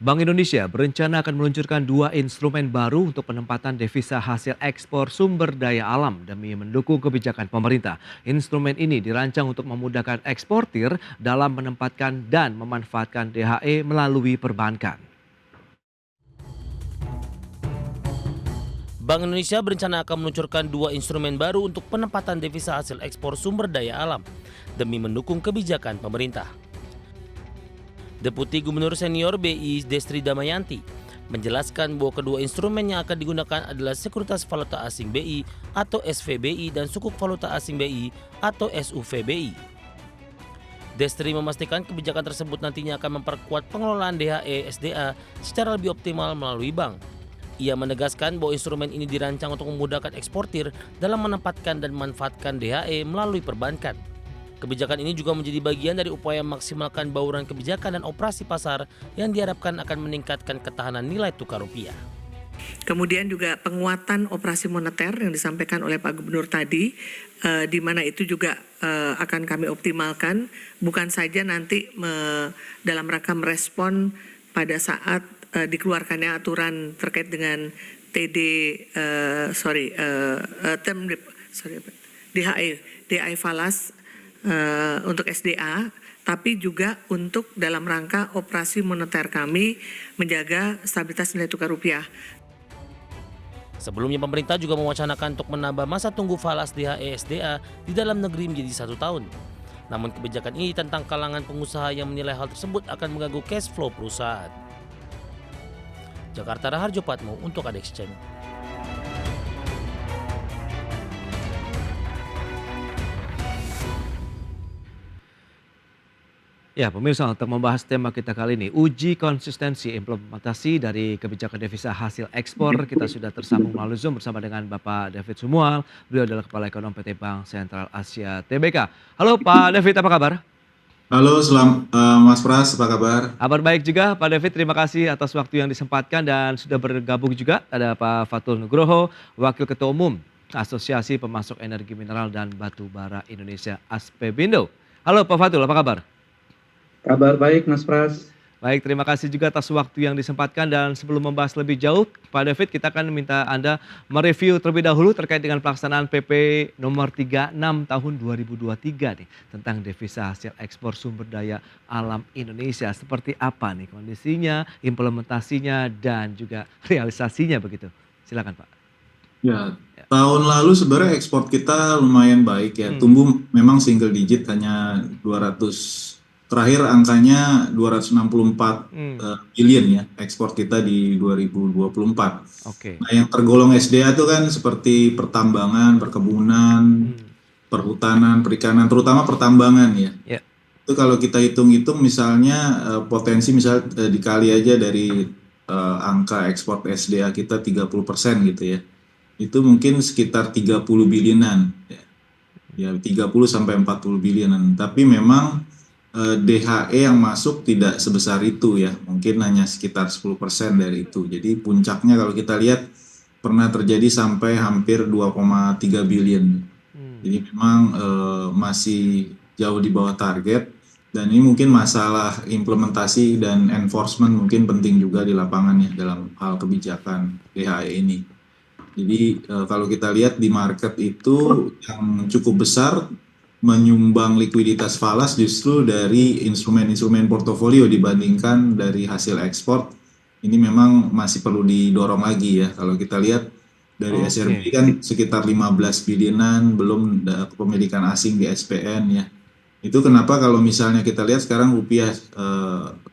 Bank Indonesia berencana akan meluncurkan dua instrumen baru untuk penempatan devisa hasil ekspor sumber daya alam demi mendukung kebijakan pemerintah. Instrumen ini dirancang untuk memudahkan eksportir dalam menempatkan dan memanfaatkan DHE melalui perbankan. Bank Indonesia berencana akan meluncurkan dua instrumen baru untuk penempatan devisa hasil ekspor sumber daya alam demi mendukung kebijakan pemerintah. Deputi Gubernur Senior BI Destri Damayanti menjelaskan bahwa kedua instrumen yang akan digunakan adalah Sekuritas Valuta Asing BI atau SVBI dan Sukuk Valuta Asing BI atau SUVBI. Destri memastikan kebijakan tersebut nantinya akan memperkuat pengelolaan DHE SDA secara lebih optimal melalui bank. Ia menegaskan bahwa instrumen ini dirancang untuk memudahkan eksportir dalam menempatkan dan memanfaatkan DHE melalui perbankan. Kebijakan ini juga menjadi bagian dari upaya memaksimalkan bauran kebijakan dan operasi pasar yang diharapkan akan meningkatkan ketahanan nilai tukar rupiah. Kemudian juga penguatan operasi moneter yang disampaikan oleh Pak Gubernur tadi, di mana itu juga akan kami optimalkan, bukan saja nanti dalam rangka merespon pada saat dikeluarkannya aturan terkait dengan DHE falas untuk SDA, tapi juga untuk dalam rangka operasi moneter kami menjaga stabilitas nilai tukar rupiah. Sebelumnya pemerintah juga mewacanakan untuk menambah masa tunggu falas DHE SDA di dalam negeri menjadi 1 tahun. Namun kebijakan ini tentang kalangan pengusaha yang menilai hal tersebut akan mengganggu cash flow perusahaan. Jakarta, Raharjo Patmo untuk Adexchange. Ya, pemirsa, untuk membahas tema kita kali ini, uji konsistensi implementasi dari kebijakan devisa hasil ekspor, kita sudah tersambung melalui Zoom bersama dengan Bapak David Sumual. Beliau adalah Kepala Ekonom PT Bank Sentral Asia Tbk. Halo Pak David, apa kabar? Halo, Mas Pras, apa kabar? Kabar baik juga Pak David, terima kasih atas waktu yang disempatkan dan sudah bergabung juga ada Pak Fatul Nugroho, Wakil Ketua Umum Asosiasi Pemasok Energi Mineral dan Batu Bara Indonesia Aspebindo. Halo Pak Fatul, apa kabar? Kabar baik, Mas Pras. Baik, terima kasih juga atas waktu yang disempatkan dan sebelum membahas lebih jauh, Pak David, kita akan minta Anda mereview terlebih dahulu terkait dengan pelaksanaan PP nomor 36 tahun 2023 nih, tentang devisa hasil ekspor sumber daya alam Indonesia. Seperti apa nih kondisinya, implementasinya, dan juga realisasinya begitu. Silakan Pak. Ya, tahun lalu sebenarnya ekspor kita lumayan baik ya, tumbuh memang single digit hanya 200. Terakhir angkanya 264 billion ya ekspor kita di 2024. Oke. Nah yang tergolong SDA itu kan seperti pertambangan, perkebunan, perhutanan, perikanan, terutama pertambangan ya. Ya. Itu kalau kita hitung-hitung misalnya potensi misalnya dikali aja dari angka ekspor SDA kita 30% gitu ya. Itu mungkin sekitar 30 bilionan ya 30 sampai 40 bilionan. Tapi memang DHE yang masuk tidak sebesar itu ya, mungkin hanya sekitar 10% dari itu. Jadi puncaknya kalau kita lihat pernah terjadi sampai hampir 2,3 billion. Jadi memang masih jauh di bawah target dan ini mungkin masalah implementasi dan enforcement mungkin penting juga di lapangan ya dalam hal kebijakan DHE ini. Jadi kalau kita lihat di market itu yang cukup besar menyumbang likuiditas falas justru dari instrumen-instrumen portofolio dibandingkan dari hasil ekspor. Ini memang masih perlu didorong lagi ya. Kalau kita lihat dari SRB kan sekitar 15 bilionan, belum pemilikan asing di SPN ya. Itu kenapa kalau misalnya kita lihat sekarang rupiah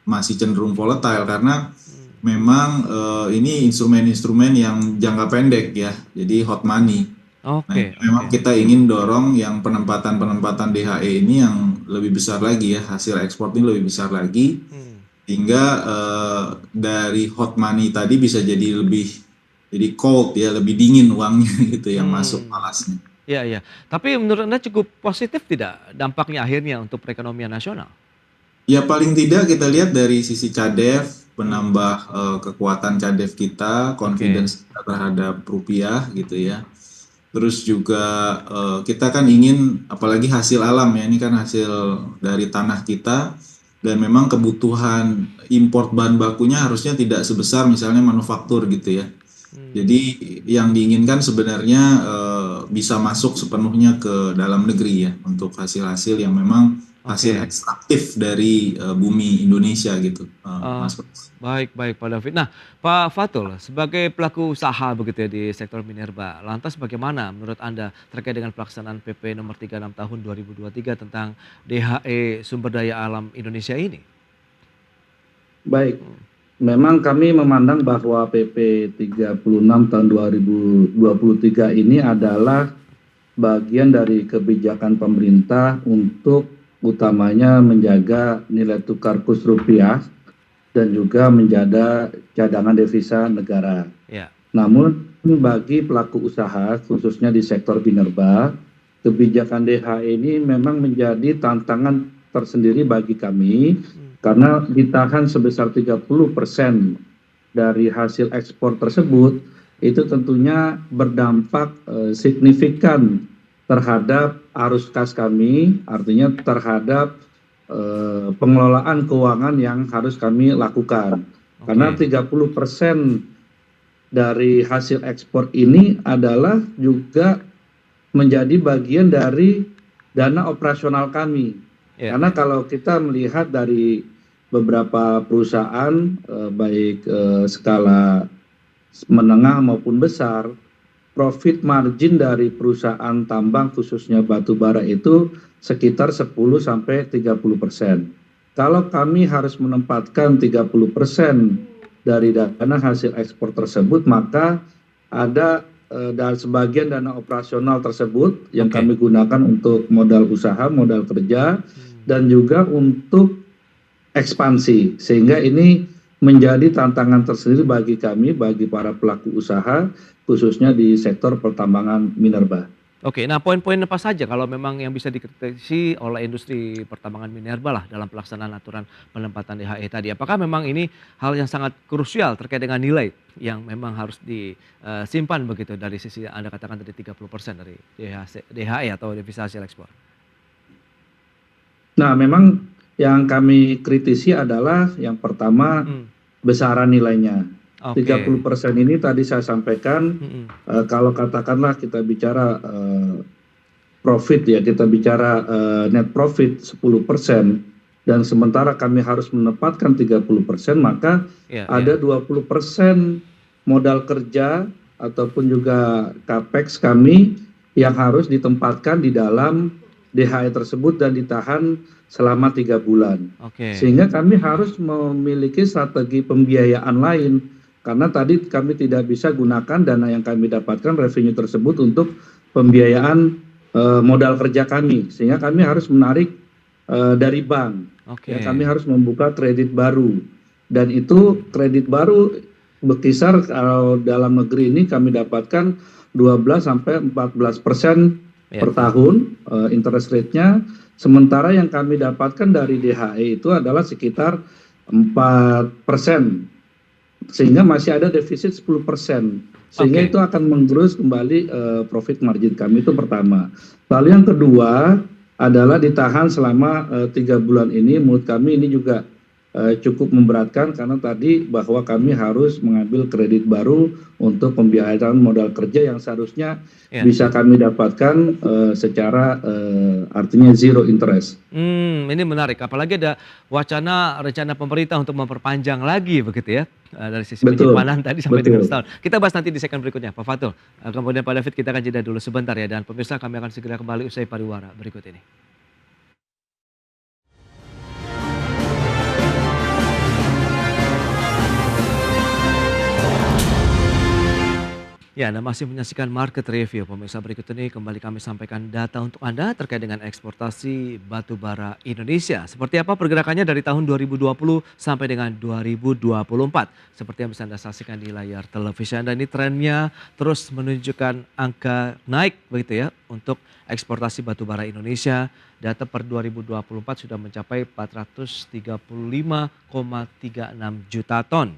masih cenderung volatile karena memang ini instrumen-instrumen yang jangka pendek ya. Jadi hot money. Memang kita ingin dorong yang penempatan DHE ini yang lebih besar lagi ya, hasil ekspor ini lebih besar lagi, hingga dari hot money tadi bisa jadi cold ya, lebih dingin uangnya gitu yang masuk falasnya. Iya. Tapi menurut Anda cukup positif tidak dampaknya akhirnya untuk perekonomian nasional? Ya paling tidak kita lihat dari sisi CADEV, penambah kekuatan CADEV kita, confidence terhadap rupiah gitu ya. Terus juga kita kan ingin apalagi hasil alam ya, ini kan hasil dari tanah kita, dan memang kebutuhan import bahan bakunya harusnya tidak sebesar misalnya manufaktur gitu ya. Jadi yang diinginkan sebenarnya bisa masuk sepenuhnya ke dalam negeri ya untuk hasil-hasil yang memang hasil Oke. ekstraktif dari bumi Indonesia gitu, Eh, Mas Pras. baik, baik Pak David. Nah, Pak Fatul, sebagai pelaku usaha begitu ya di sektor minerba, lantas bagaimana menurut Anda terkait dengan pelaksanaan PP nomor 36 tahun 2023 tentang DHE sumber daya alam Indonesia ini? Baik, memang kami memandang bahwa PP 36 tahun 2023 ini adalah bagian dari kebijakan pemerintah untuk utamanya menjaga nilai tukar kurs rupiah dan juga menjaga cadangan devisa negara. Ya, Namun bagi pelaku usaha khususnya di sektor minerba, kebijakan DHE ini memang menjadi tantangan tersendiri bagi kami karena ditahan sebesar 30% dari hasil ekspor tersebut itu tentunya berdampak signifikan terhadap arus kas kami, artinya terhadap pengelolaan keuangan yang harus kami lakukan. Karena oke. 30% dari hasil ekspor ini adalah juga menjadi bagian dari dana operasional kami. Ya, Karena kalau kita melihat dari beberapa perusahaan baik skala menengah maupun besar, profit margin dari perusahaan tambang khususnya batu bara itu sekitar 10 sampai 30%. Kalau kami harus menempatkan 30% dari dana hasil ekspor tersebut, maka ada dan sebagian dana operasional tersebut yang oke. kami gunakan untuk modal usaha, modal kerja, dan juga untuk ekspansi. Sehingga ini menjadi tantangan tersendiri bagi kami, bagi para pelaku usaha, khususnya di sektor pertambangan minerba. Oke, nah poin-poin apa saja kalau memang yang bisa dikritisi oleh industri pertambangan minerba lah dalam pelaksanaan aturan penempatan DHE tadi? Apakah memang ini hal yang sangat krusial terkait dengan nilai yang memang harus disimpan begitu dari sisi Anda katakan tadi 30% dari DHE atau devisa hasil ekspor? Nah, memang yang kami kritisi adalah yang pertama Mhm, besaran nilainya. oke. 30% ini tadi saya sampaikan, Mhm, kalau katakanlah kita bicara profit ya, kita bicara net profit 10%, dan sementara kami harus menempatkan 30%, maka iya, iya. ada 20% modal kerja ataupun juga capex kami yang harus ditempatkan di dalam DHE tersebut dan ditahan selama 3 bulan. Oke, Sehingga kami harus memiliki strategi pembiayaan lain karena tadi kami tidak bisa gunakan dana yang kami dapatkan revenue tersebut untuk pembiayaan modal kerja kami, sehingga kami harus menarik dari bank. Ya, oke. kami harus membuka kredit baru, dan itu kredit baru berkisar kalau dalam negeri ini kami dapatkan 12 sampai 14% Ya, per tahun interest rate-nya, sementara yang kami dapatkan dari DHE itu adalah sekitar 4%, sehingga masih ada defisit 10%, sehingga oke. itu akan menggerus kembali profit margin kami, itu pertama. Lalu yang kedua adalah ditahan selama 3 bulan ini, menurut kami ini juga cukup memberatkan karena tadi bahwa kami harus mengambil kredit baru untuk pembiayaan modal kerja yang seharusnya Ya. bisa kami dapatkan secara artinya zero interest. Ini menarik, apalagi ada wacana rencana pemerintah untuk memperpanjang lagi begitu ya, dari sisi Betul, penyimpanan tadi sampai dengan betul. setahun. Kita bahas nanti di segmen berikutnya, Pak Fatul. Kemudian Pak David kita akan jeda dulu sebentar ya, dan pemirsa kami akan segera kembali usai pariwara berikut ini. Ya, Anda masih menyaksikan Market Review. Pemirsa, berikut ini kembali kami sampaikan data untuk Anda terkait dengan eksportasi batu bara Indonesia. Seperti apa pergerakannya dari tahun 2020 sampai dengan 2024. Seperti yang bisa Anda saksikan di layar televisi Anda, ini trennya terus menunjukkan angka naik begitu ya untuk eksportasi batu bara Indonesia. Data per 2024 sudah mencapai 435,36 juta ton.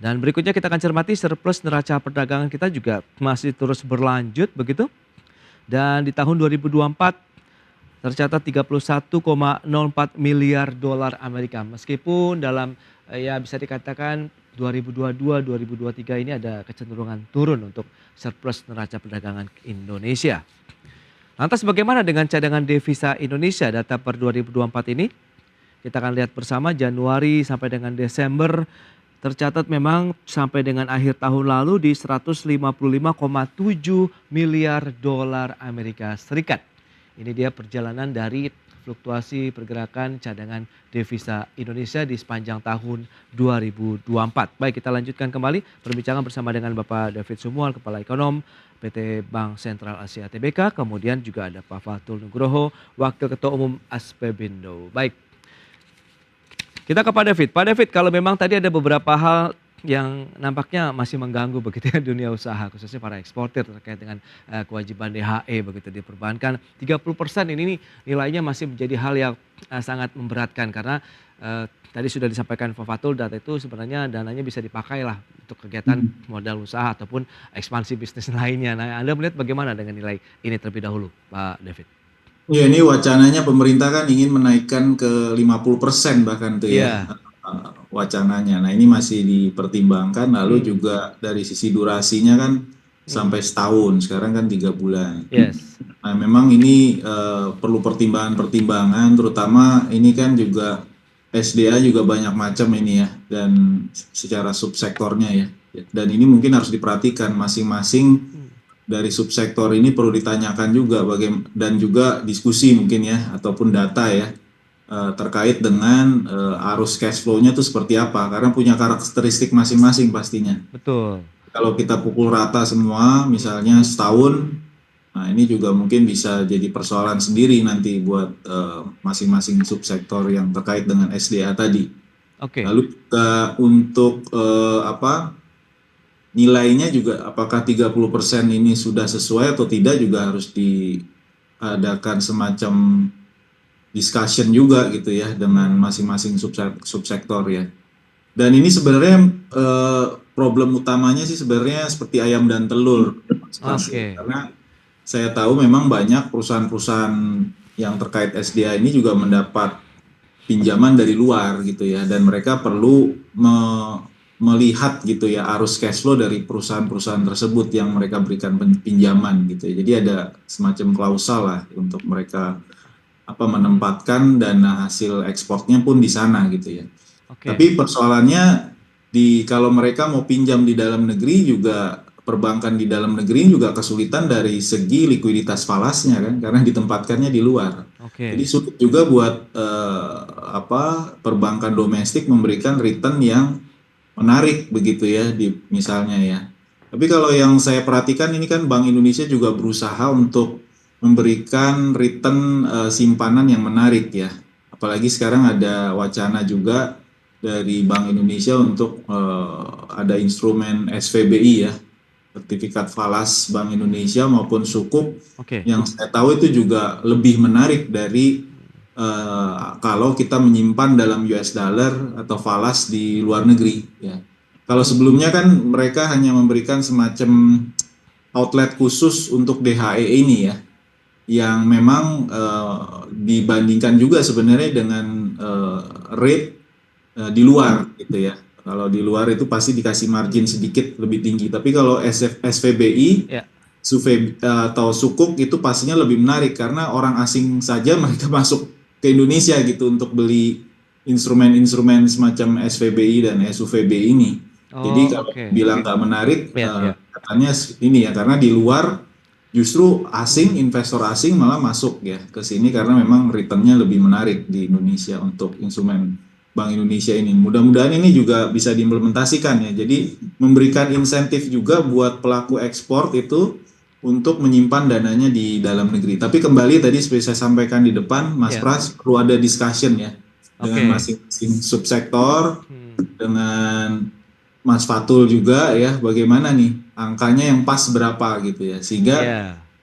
Dan berikutnya kita akan cermati surplus neraca perdagangan kita juga masih terus berlanjut begitu. Dan di tahun 2024 tercatat 31,04 miliar dolar Amerika. Meskipun dalam ya bisa dikatakan 2022-2023 ini ada kecenderungan turun untuk surplus neraca perdagangan Indonesia. Lantas bagaimana dengan cadangan devisa Indonesia data per 2024 ini? Kita akan lihat bersama Januari sampai dengan Desember tercatat memang sampai dengan akhir tahun lalu di 155,7 miliar dolar Amerika Serikat. Ini dia perjalanan dari fluktuasi pergerakan cadangan devisa Indonesia di sepanjang tahun 2024. Baik, kita lanjutkan kembali perbincangan bersama dengan Bapak David Sumual, Kepala Ekonom PT Bank Sentral Asia Tbk. Kemudian juga ada Pak Fatul Nugroho, Wakil Ketua Umum Aspebindo. Baik, kita ke Pak David. Pak David, kalau memang tadi ada beberapa hal yang nampaknya masih mengganggu begitu ya dunia usaha, khususnya para eksportir terkait dengan kewajiban DHE begitu di perbankan. 30% ini nilainya masih menjadi hal yang sangat memberatkan karena tadi sudah disampaikan Pak Fatul, data itu sebenarnya dananya bisa dipakai lah untuk kegiatan modal usaha ataupun ekspansi bisnis lainnya. Nah, Anda melihat bagaimana dengan nilai ini terlebih dahulu, Pak David? Ya, ini wacananya pemerintah kan ingin menaikkan ke 50% bahkan tuh ya. Wacananya. Nah, ini masih dipertimbangkan. Lalu juga dari sisi durasinya kan sampai setahun. Sekarang kan 3 bulan. Yes. Nah, memang ini perlu pertimbangan. Terutama ini kan juga SDA juga banyak macam ini ya. Dan secara subsektornya ya. Dan ini mungkin harus diperhatikan masing-masing dari subsektor ini perlu ditanyakan juga dan juga diskusi mungkin ya ataupun data ya. Terkait dengan arus cash flow-nya itu seperti apa, karena punya karakteristik masing-masing pastinya. Betul. Kalau kita pukul rata semua, misalnya setahun, nah ini juga mungkin bisa jadi persoalan sendiri nanti buat masing-masing subsektor yang terkait dengan SDA tadi. Oke. Lalu juga untuk nilainya juga apakah 30% ini sudah sesuai atau tidak juga harus diadakan semacam discussion juga gitu ya dengan masing-masing subsektor ya. Dan ini sebenarnya problem utamanya sih sebenarnya seperti ayam dan telur. Karena saya tahu memang banyak perusahaan-perusahaan yang terkait SDA ini juga mendapat pinjaman dari luar gitu ya, dan mereka perlu melihat gitu ya arus cash flow dari perusahaan-perusahaan tersebut yang mereka berikan pinjaman gitu ya. Jadi ada semacam klausal lah untuk mereka menempatkan dana hasil ekspornya pun di sana gitu ya. Tapi persoalannya kalau mereka mau pinjam di dalam negeri juga perbankan di dalam negeri juga kesulitan dari segi likuiditas falasnya kan, karena ditempatkannya di luar. Jadi sulit juga buat perbankan domestik memberikan return yang menarik begitu ya misalnya ya. Tapi kalau yang saya perhatikan ini kan Bank Indonesia juga berusaha untuk memberikan return simpanan yang menarik ya. Apalagi sekarang ada wacana juga dari Bank Indonesia untuk ada instrumen SVBI ya, sertifikat falas Bank Indonesia maupun sukuk. Yang saya tahu itu juga lebih menarik dari kalau kita menyimpan dalam US dollar atau falas di luar negeri ya. Kalau sebelumnya kan mereka hanya memberikan semacam outlet khusus untuk DHE ini ya, yang memang dibandingkan juga sebenarnya dengan rate di luar gitu ya. Kalau di luar itu pasti dikasih margin sedikit lebih tinggi. Tapi kalau SVBI atau sukuk itu pastinya lebih menarik karena orang asing saja mereka masuk ke Indonesia gitu untuk beli instrumen-instrumen semacam SVBI dan SUVBI ini. Jadi kalau bilang nggak menarik, katanya ini ya karena di luar justru investor asing malah masuk ya ke sini karena memang returnnya lebih menarik di Indonesia untuk instrumen Bank Indonesia ini. Mudah-mudahan ini juga bisa diimplementasikan ya. Jadi memberikan insentif juga buat pelaku ekspor itu untuk menyimpan dananya di dalam negeri. Tapi kembali tadi seperti saya sampaikan di depan, Mas Pras, perlu ada discussion ya dengan masing-masing subsektor, dengan Mas Fatul juga ya, bagaimana nih angkanya yang pas berapa gitu ya, sehingga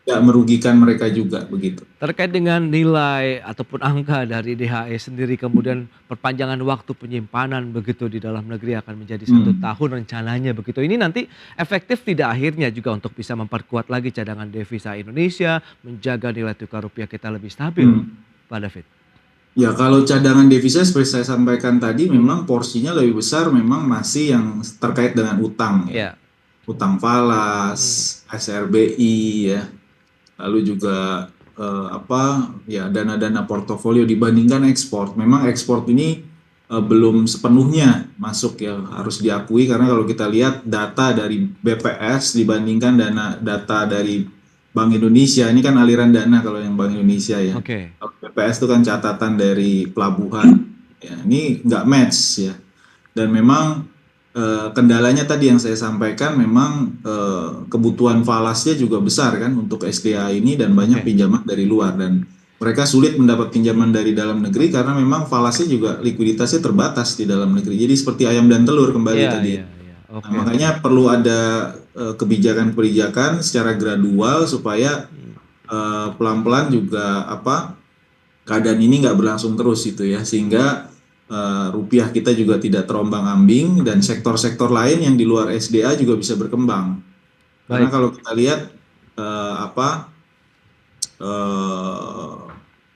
tidak merugikan mereka juga begitu. Terkait dengan nilai ataupun angka dari DHE sendiri, kemudian perpanjangan waktu penyimpanan begitu di dalam negeri akan menjadi 1 tahun rencananya begitu. Ini nanti efektif tidak akhirnya juga untuk bisa memperkuat lagi cadangan devisa Indonesia, menjaga nilai tukar rupiah kita lebih stabil, Pak David? Ya, kalau cadangan devisa seperti saya sampaikan tadi memang porsinya lebih besar, memang masih yang terkait dengan utang ya. Ya. Utang falas, SRBI ya. Lalu juga dana-dana portofolio dibandingkan ekspor. Memang ekspor ini belum sepenuhnya masuk ya, harus diakui, karena kalau kita lihat data dari BPS dibandingkan data dari Bank Indonesia, ini kan aliran dana kalau yang Bank Indonesia ya. Oke. Kalau BPS itu kan catatan dari pelabuhan. Ya, ini nggak match ya. Dan memang kendalanya tadi yang saya sampaikan, memang kebutuhan falasnya juga besar kan untuk SDA ini, dan banyak pinjaman dari luar, dan mereka sulit mendapat pinjaman dari dalam negeri karena memang falasnya juga likuiditasnya terbatas di dalam negeri. Jadi seperti ayam dan telur kembali tadi. Nah, makanya perlu ada kebijakan-kebijakan secara gradual supaya pelan-pelan juga keadaan ini nggak berlangsung terus itu ya, sehingga rupiah kita juga tidak terombang-ambing dan sektor-sektor lain yang di luar SDA juga bisa berkembang. Karena kalau kita lihat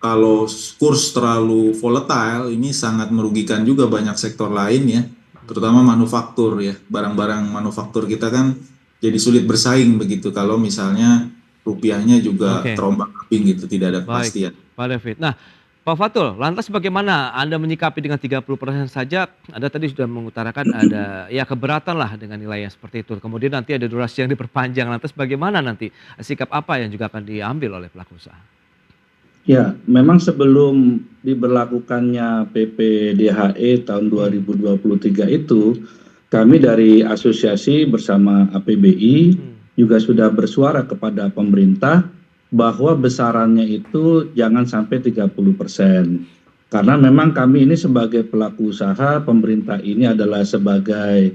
kalau kurs terlalu volatile ini sangat merugikan juga banyak sektor lain ya, terutama manufaktur ya. Barang-barang manufaktur kita kan jadi sulit bersaing begitu kalau misalnya rupiahnya juga terombang-ambing gitu, tidak ada kepastian. Pak David. Nah, Pak Fatul, lantas bagaimana Anda menyikapi dengan 30% saja? Anda tadi sudah mengutarakan ada ya keberatan lah dengan nilai yang seperti itu. Kemudian nanti ada durasi yang diperpanjang. Lantas bagaimana nanti sikap apa yang juga akan diambil oleh pelaku usaha? Ya, memang sebelum diberlakukannya PPDHE tahun 2023 itu, kami dari asosiasi bersama APBI juga sudah bersuara kepada pemerintah bahwa besarannya itu jangan sampai 30%. Karena memang kami ini sebagai pelaku usaha, pemerintah ini adalah sebagai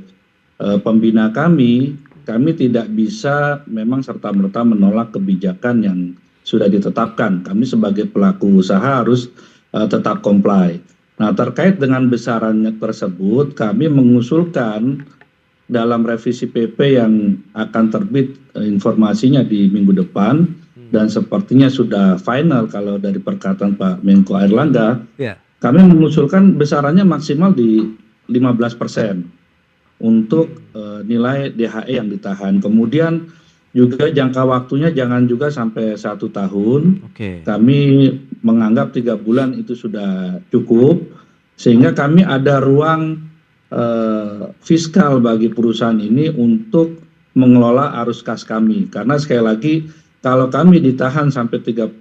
pembina kami tidak bisa memang serta-merta menolak kebijakan yang sudah ditetapkan. Kami sebagai pelaku usaha harus tetap comply. Nah, terkait dengan besarannya tersebut, kami mengusulkan dalam revisi PP yang akan terbit informasinya di minggu depan, dan sepertinya sudah final kalau dari perkataan Pak Menko Airlangga, kami mengusulkan besarannya maksimal di 15% untuk nilai DHE yang ditahan. Kemudian juga jangka waktunya jangan juga sampai 1 tahun. Kami menganggap 3 bulan itu sudah cukup, sehingga kami ada ruang fiskal bagi perusahaan ini untuk mengelola arus kas kami. Karena sekali lagi, kalau kami ditahan sampai 30%,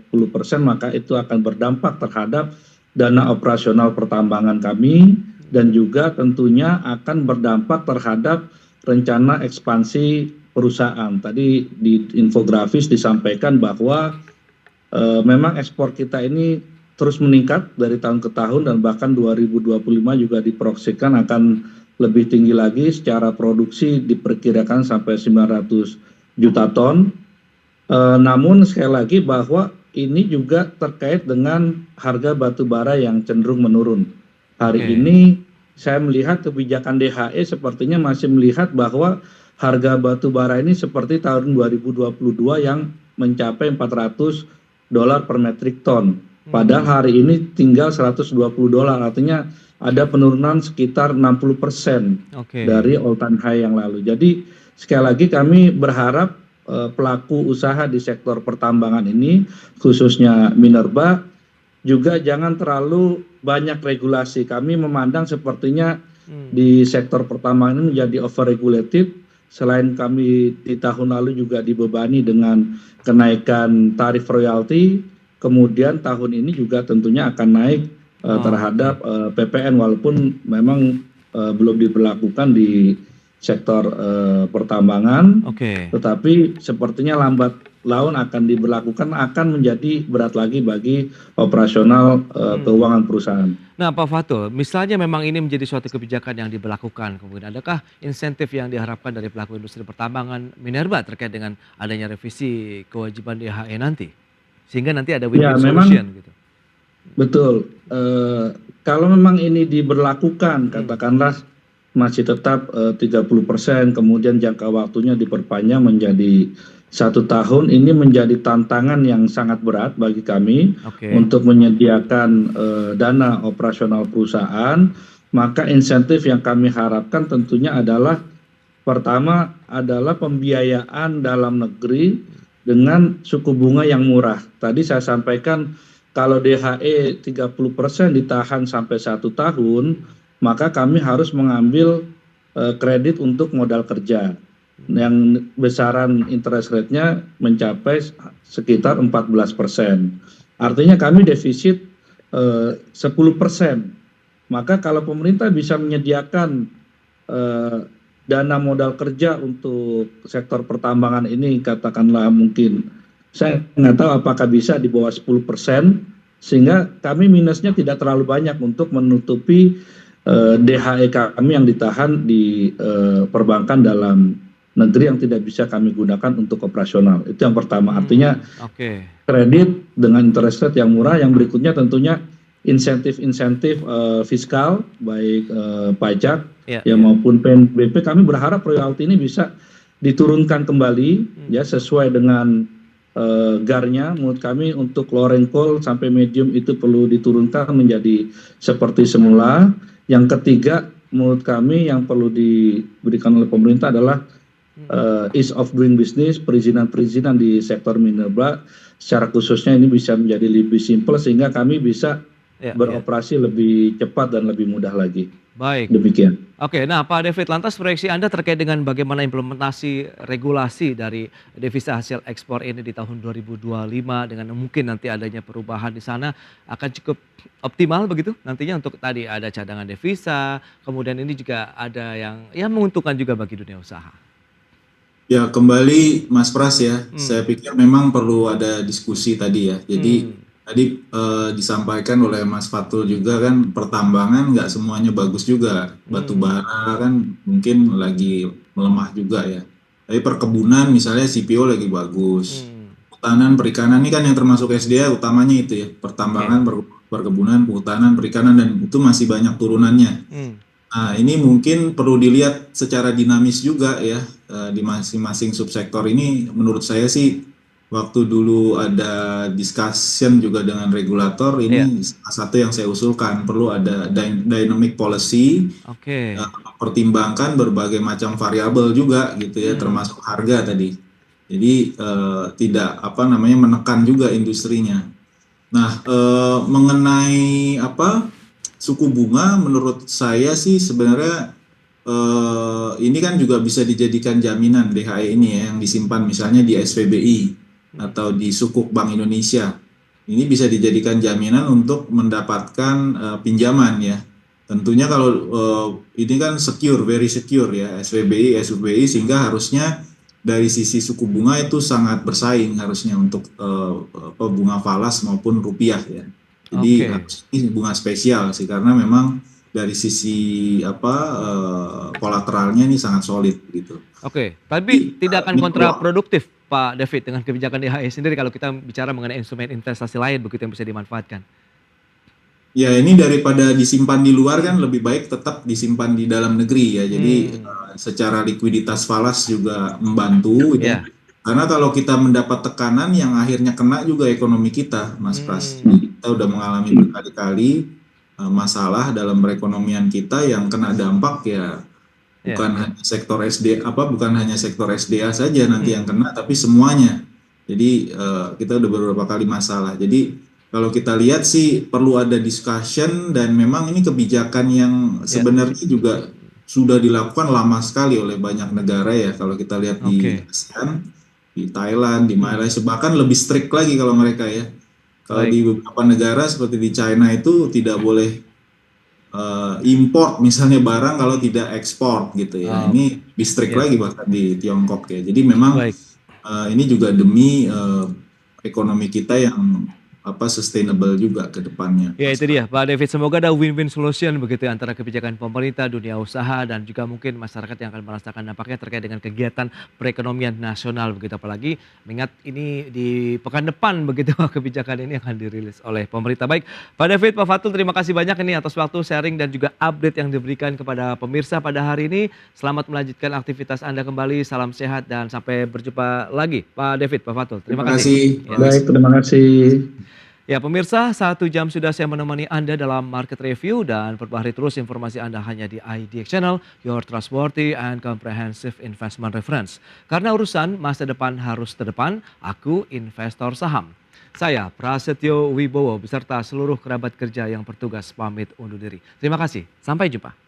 maka itu akan berdampak terhadap dana operasional pertambangan kami, dan juga tentunya akan berdampak terhadap rencana ekspansi perusahaan. Tadi di infografis disampaikan bahwa memang ekspor kita ini terus meningkat dari tahun ke tahun, dan bahkan 2025 juga diproyeksikan akan lebih tinggi lagi. Secara produksi diperkirakan sampai 900 juta ton. Namun sekali lagi bahwa ini juga terkait dengan harga batu bara yang cenderung menurun. Hari ini saya melihat kebijakan DHE sepertinya masih melihat bahwa harga batu bara ini seperti tahun 2022 yang mencapai $400 per metrik ton. Padahal hari ini tinggal $120, artinya ada penurunan sekitar 60% dari all time high yang lalu. Jadi sekali lagi kami berharap pelaku usaha di sektor pertambangan ini, khususnya minerba, juga jangan terlalu banyak regulasi. Kami memandang sepertinya di sektor pertambangan ini menjadi over-regulated. Selain kami di tahun lalu juga dibebani dengan kenaikan tarif royalti, kemudian tahun ini juga tentunya akan naik terhadap PPN, walaupun memang belum diberlakukan di sektor pertambangan, tetapi sepertinya lambat laun akan diberlakukan, akan menjadi berat lagi bagi operasional keuangan perusahaan. Nah, Pak Fatul, misalnya memang ini menjadi suatu kebijakan yang diberlakukan, kemudian adakah insentif yang diharapkan dari pelaku industri pertambangan Minerba terkait dengan adanya revisi kewajiban DHE nanti? Sehingga nanti ada Ya, win-win memang solution gitu. betul. Kalau memang ini diberlakukan, katakanlah masih tetap 30%, kemudian jangka waktunya diperpanjang menjadi 1 tahun, ini menjadi tantangan yang sangat berat bagi kami Oke. untuk menyediakan dana operasional perusahaan. Maka insentif yang kami harapkan tentunya adalah pertama adalah pembiayaan dalam negeri dengan suku bunga yang murah. Tadi saya sampaikan kalau DHE 30% ditahan sampai 1 tahun, maka kami harus mengambil kredit untuk modal kerja yang besaran interest rate-nya mencapai sekitar 14%. Artinya kami defisit 10%. Maka kalau pemerintah bisa menyediakan dana modal kerja untuk sektor pertambangan ini, katakanlah mungkin, saya nggak tahu apakah bisa di bawah 10%, sehingga kami minusnya tidak terlalu banyak untuk menutupi DHE kami yang ditahan di perbankan dalam negeri yang tidak bisa kami gunakan untuk operasional. Itu yang pertama. Artinya Oke. kredit dengan interest rate yang murah. Yang berikutnya tentunya insentif-insentif fiskal, baik pajak maupun PNBP. Kami berharap royalti ini bisa diturunkan kembali ya sesuai dengan GAR-nya. Menurut kami untuk low and coal sampai medium itu perlu diturunkan menjadi seperti semula. Yang ketiga menurut kami yang perlu diberikan oleh pemerintah adalah ease of doing business, perizinan-perizinan di sektor minerba secara khususnya ini bisa menjadi lebih simpel sehingga kami bisa beroperasi lebih cepat dan lebih mudah lagi. Baik. Demikian. Oke, nah Pak David, lantas proyeksi Anda terkait dengan bagaimana implementasi regulasi dari devisa hasil ekspor ini di tahun 2025 dengan mungkin nanti adanya perubahan di sana akan cukup optimal begitu nantinya untuk tadi ada cadangan devisa, kemudian ini juga ada yang menguntungkan juga bagi dunia usaha. Ya kembali Mas Pras ya, saya pikir memang perlu ada diskusi tadi ya. Jadi tadi disampaikan oleh Mas Fatul juga kan pertambangan nggak semuanya bagus juga. Batu bara kan mungkin lagi melemah juga ya. Tapi perkebunan misalnya CPO lagi bagus. Kehutanan, perikanan ini kan yang termasuk SDA utamanya itu ya. Pertambangan, perkebunan, kehutanan, perikanan dan itu masih banyak turunannya. Nah ini mungkin perlu dilihat secara dinamis juga ya di masing-masing subsektor ini. Menurut saya sih waktu dulu ada discussion juga dengan regulator ini salah satu yang saya usulkan perlu ada dynamic policy, pertimbangkan berbagai macam variabel juga gitu ya termasuk harga tadi. Jadi tidak menekan juga industrinya. Nah mengenai suku bunga menurut saya sih sebenarnya ini kan juga bisa dijadikan jaminan DHE ini ya yang disimpan misalnya di SVBI atau di Sukuk Bank Indonesia. Ini bisa dijadikan jaminan untuk mendapatkan pinjaman ya. Tentunya kalau ini kan secure, very secure ya SVBI sehingga harusnya dari sisi suku bunga itu sangat bersaing harusnya untuk bunga falas maupun rupiah ya. Jadi ini bunga spesial sih karena memang dari sisi kolateralnya ini sangat solid gitu. Oke, tapi tidak akan kontraproduktif Pak David dengan kebijakan DHE sendiri kalau kita bicara mengenai instrumen investasi lain begitu yang bisa dimanfaatkan. Ya ini daripada disimpan di luar kan lebih baik tetap disimpan di dalam negeri ya. Jadi secara likuiditas falas juga membantu gitu. Karena kalau kita mendapat tekanan yang akhirnya kena juga ekonomi kita, Mas Pras. Kita udah mengalami berkali-kali masalah dalam perekonomian kita yang kena dampak ya bukan hanya sektor SDA saja nanti yang kena, tapi semuanya. Jadi kita udah beberapa kali masalah. Jadi kalau kita lihat sih perlu ada discussion dan memang ini kebijakan yang sebenarnya juga sudah dilakukan lama sekali oleh banyak negara ya. Kalau kita lihat di ASEAN, di Thailand, di Malaysia, bahkan lebih strict lagi kalau mereka ya. Kalau di beberapa negara seperti di China itu tidak boleh import misalnya barang kalau tidak ekspor gitu ya. Ini lebih strict lagi bahkan di Tiongkok ya. Jadi memang ini juga demi ekonomi kita yang sustainable juga ke depannya. Ya itu dia Pak David, semoga ada win-win solution begitu ya, antara kebijakan pemerintah, dunia usaha dan juga mungkin masyarakat yang akan merasakan dampaknya terkait dengan kegiatan perekonomian nasional begitu, apalagi mengingat ini di pekan depan begitu kebijakan ini akan dirilis oleh pemerintah. Baik Pak David, Pak Fatul, terima kasih banyak ini atas waktu sharing dan juga update yang diberikan kepada pemirsa pada hari ini. Selamat melanjutkan aktivitas Anda kembali, salam sehat dan sampai berjumpa lagi Pak David, Pak Fatul. Terima kasih. Ya. Baik, terima kasih. Ya pemirsa, 1 jam sudah saya menemani Anda dalam Market Review dan perbarui terus informasi Anda hanya di IDX Channel, your trustworthy and comprehensive investment reference. Karena urusan masa depan harus terdepan, aku investor saham. Saya Prasetyo Wibowo beserta seluruh kerabat kerja yang bertugas pamit undur diri. Terima kasih, sampai jumpa.